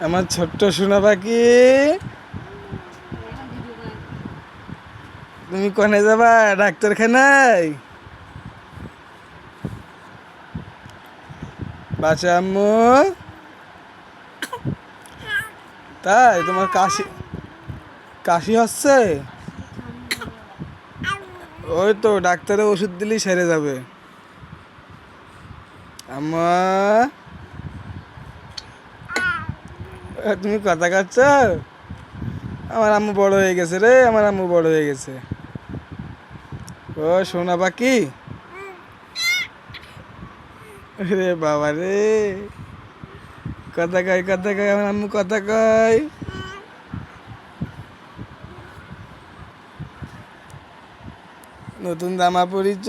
আমার ছোট্ট সোনা পাখি, তুমি কনে যাবা? ডাক্তারখানায়? বাচ্চা আম্মু, তাই তোমার কাশি কাশি হচ্ছে? ওই তো ডাক্তারে ওষুধ দিলেই সেরে যাবে। আম্মা, তুমি কথা কাচ্ছ? আমার আম্মু বড় হয়ে গেছে রে, আমার আম্মু বড় হয়ে গেছে। ও সোনা পাখি, রে বাবা রে, কথা কয় কথা কয়, আমার আম্মু কথা কয়। নতুন জামা পরিছ?